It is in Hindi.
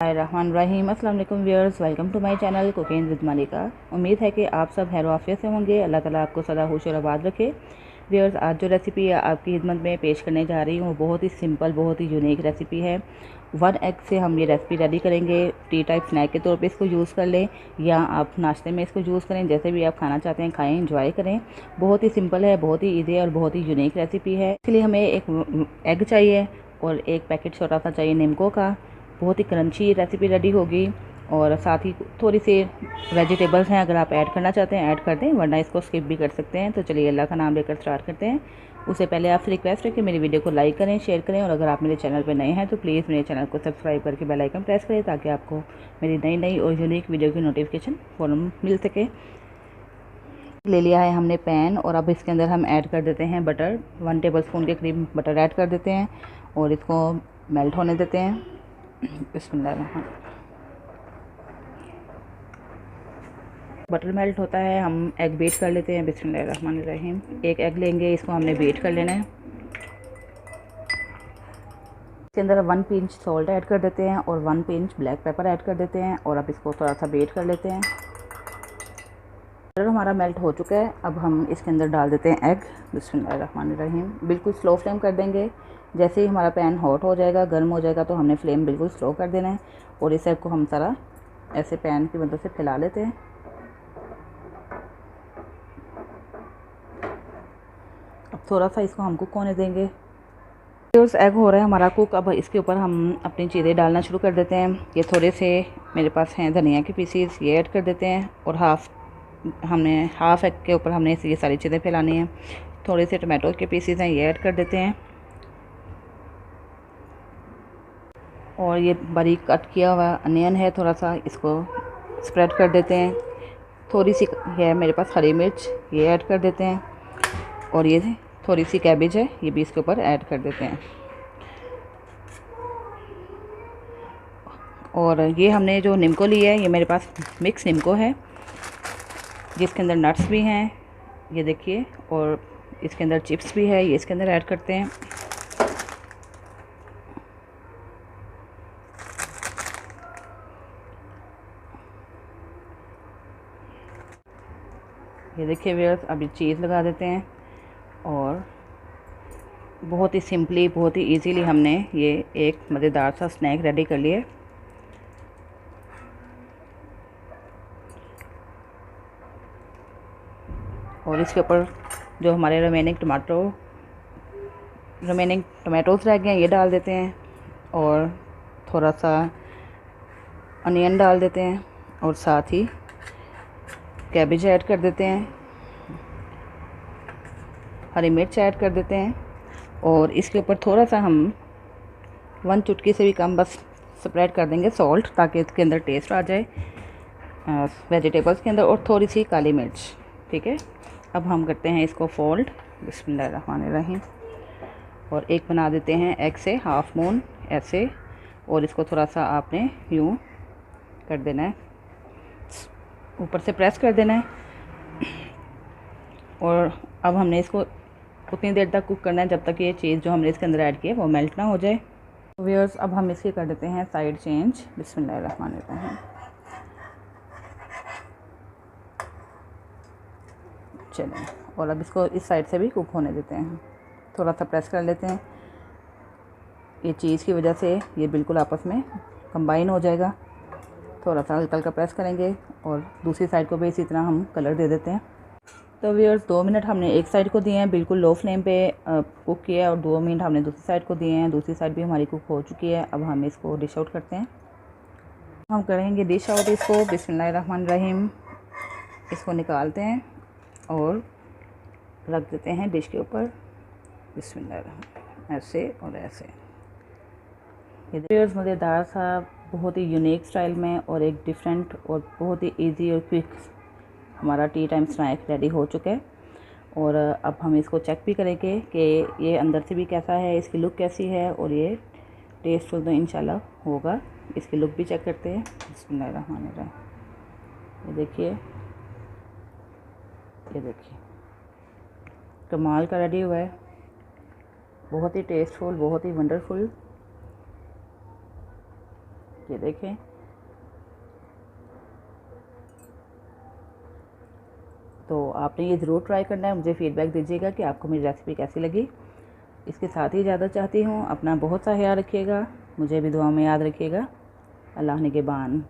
रहीम अस्सलाम वालेकुम viewers, welcome to my channel cooking with Malika. उम्मीद है कि आप सब खैर आफियत से होंगे। अल्लाह ताला आपको सदा खुश और आबाद रखे। व्यूअर्स, आज जो रेसिपी आपकी खिदमत में पेश करने जा रही हूँ बहुत ही सिंपल, बहुत ही यूनिक रेसिपी है। 1 एग से हम ये रेसिपी रेडी करेंगे। टी टाइप स्नैक के तौर पे इसको यूज़ कर लें या आप नाश्ते में इसको यूज़ करें, जैसे भी आप खाना चाहते हैं खाएं, इंजॉय करें। बहुत ही सिंपल है, बहुत ही ईजी है और बहुत ही यूनिक रेसिपी है। इसलिए हमें एक एग चाहिए और एक पैकेट छोटा सा चाहिए निम्को का। बहुत ही क्रंची रेसिपी रेडी होगी और साथ ही थोड़ी सी वेजिटेबल्स हैं, अगर आप ऐड करना चाहते हैं ऐड कर दें, वरना इसको स्किप भी कर सकते हैं। तो चलिए अल्लाह का नाम लेकर स्टार्ट करते हैं। उससे पहले आपसे रिक्वेस्ट है कि मेरी वीडियो को लाइक करें, शेयर करें और अगर आप मेरे चैनल पर नए हैं तो प्लीज़ मेरे चैनल को सब्सक्राइब करके बेल आइकन प्रेस करें ताकि आपको मेरी नई नई और यूनिक वीडियो की नोटिफिकेशन फ़ौरन मिल सके। ले लिया है हमने पैन और अब इसके अंदर हम ऐड कर देते हैं बटर। 1 टेबलस्पून के करीब बटर ऐड कर देते हैं और इसको मेल्ट होने देते हैं। बिस्मिल्लाह। बटर मेल्ट होता है, हम एग बीट कर लेते हैं। बिस्मिल्लाहिर्रहमानिर्रहीम। एक एग लेंगे, इसको हमने बीट कर लेना है। इसके अंदर 1 पिंच सॉल्ट ऐड कर देते हैं और 1 पिंच ब्लैक पेपर ऐड कर देते हैं और अब इसको थोड़ा सा बीट कर लेते हैं। बटर हमारा मेल्ट हो चुका है, अब हम इसके अंदर डाल देते हैं एग। बिस्मिल्लाहिर्रहमानिर्रहीम। बिल्कुल स्लो फ्लेम कर देंगे। जैसे ही हमारा पैन हॉट हो जाएगा, गर्म हो जाएगा, तो हमने फ्लेम बिल्कुल स्लो कर देना है और इस एग को हम सारा ऐसे पैन की मदद से फैला लेते हैं। अब थोड़ा सा इसको हम कुक होने देंगे। एग हो रहा है हमारा कुक। अब इसके ऊपर हम अपनी चीज़ें डालना शुरू कर देते हैं। ये थोड़े से मेरे पास हैं धनिया के पीसीस, ये ऐड कर देते हैं और हाफ एग के ऊपर हमने ये सारी चीज़ें फैलानी हैं। थोड़े से टमाटो के पीसीस हैं, ये ऐड कर देते हैं और ये बारीक कट किया हुआ अनियन है, थोड़ा सा इसको स्प्रेड कर देते हैं। थोड़ी सी है मेरे पास हरी मिर्च, ये ऐड कर देते हैं और ये थोड़ी सी कैबेज है, ये भी इसके ऊपर ऐड कर देते हैं। और ये हमने जो निम्को लिया है, ये मेरे पास मिक्स निम्को है जिसके अंदर नट्स भी हैं, ये देखिए, और इसके अंदर चिप्स भी है, ये इसके अंदर ऐड करते हैं। ये देखिए व्यूअर्स, अभी चीज़ लगा देते हैं और बहुत ही सिंपली, बहुत ही इजीली हमने ये एक मज़ेदार सा स्नैक रेडी कर लिया। और इसके ऊपर जो हमारे रिमेनिंग टमाटोज़ रह गए हैं, ये डाल देते हैं और थोड़ा सा अनियन डाल देते हैं और साथ ही कैबेज ऐड कर देते हैं, हरी मिर्च ऐड कर देते हैं और इसके ऊपर थोड़ा सा हम 1 चुटकी से भी कम बस स्प्रेड कर देंगे सॉल्ट, ताकि इसके अंदर टेस्ट आ जाए वेजिटेबल्स के अंदर, और थोड़ी सी काली मिर्च। ठीक है, अब हम करते हैं इसको फोल्ड। बिस्मिल्लाहिर्रहमानिर्रहीम। और एक बना देते हैं एग से हाफ मून ऐसे, और इसको थोड़ा सा आपने यूँ कर देना है, ऊपर से प्रेस कर देना है। और अब हमने इसको उतनी देर तक कुक करना है जब तक ये चीज़ जो हमने इसके अंदर ऐड की है वो मेल्ट ना हो जाए। व्यूअर्स, अब हम इसकी कर देते हैं साइड चेंज। बिस्मिल्लाहिर्रहमानिर्रहीम। चलें, और अब इसको इस साइड से भी कुक होने देते हैं। थोड़ा सा प्रेस कर लेते हैं, ये चीज़ की वजह से ये बिल्कुल आपस में कंबाइन हो जाएगा। थोड़ा सा हल्का हल्का प्रेस करेंगे और दूसरी साइड को भी इसी तरह हम कलर दे देते हैं। तो व्यूअर्स, 2 मिनट हमने एक साइड को दिए हैं, बिल्कुल लो फ्लेम पे कुक किया है, और 2 मिनट हमने दूसरी साइड को दिए हैं। दूसरी साइड भी हमारी कुक हो चुकी है। अब हम इसको डिश आउट करते हैं। हम करेंगे डिश आउट इसको। बिस्मिल्लाहिर्रहमानिर्रहीम। इसको निकालते हैं और रख देते हैं डिश के ऊपर। बिस्मिल्लाह, ऐसे और ऐसे। ये व्यूअर्स, मज़ेदार सा, बहुत ही यूनिक स्टाइल में और एक डिफरेंट और बहुत ही इजी और क्विक हमारा टी टाइम स्नैक रेडी हो चुका है। और अब हम इसको चेक भी करेंगे कि ये अंदर से भी कैसा है, इसकी लुक कैसी है, और ये टेस्टफुल तो इंशाल्लाह होगा। इसकी लुक भी चेक करते हैं। बिस्मिल्लाहिर्रहमानिर्रहीम। ये देखिए, ये देखिए, कमाल का रेडी हुआ है, बहुत ही टेस्टफुल, बहुत ही वंडरफुल। ये देखें। तो आपने ये ज़रूर ट्राई करना है, मुझे फ़ीडबैक दीजिएगा कि आपको मेरी रेसिपी कैसी लगी। इसके साथ ही ज़्यादा चाहती हूँ, अपना बहुत सा ख्याल रखिएगा, मुझे भी दुआ में याद रखिएगा। अल्लाह निगहबान।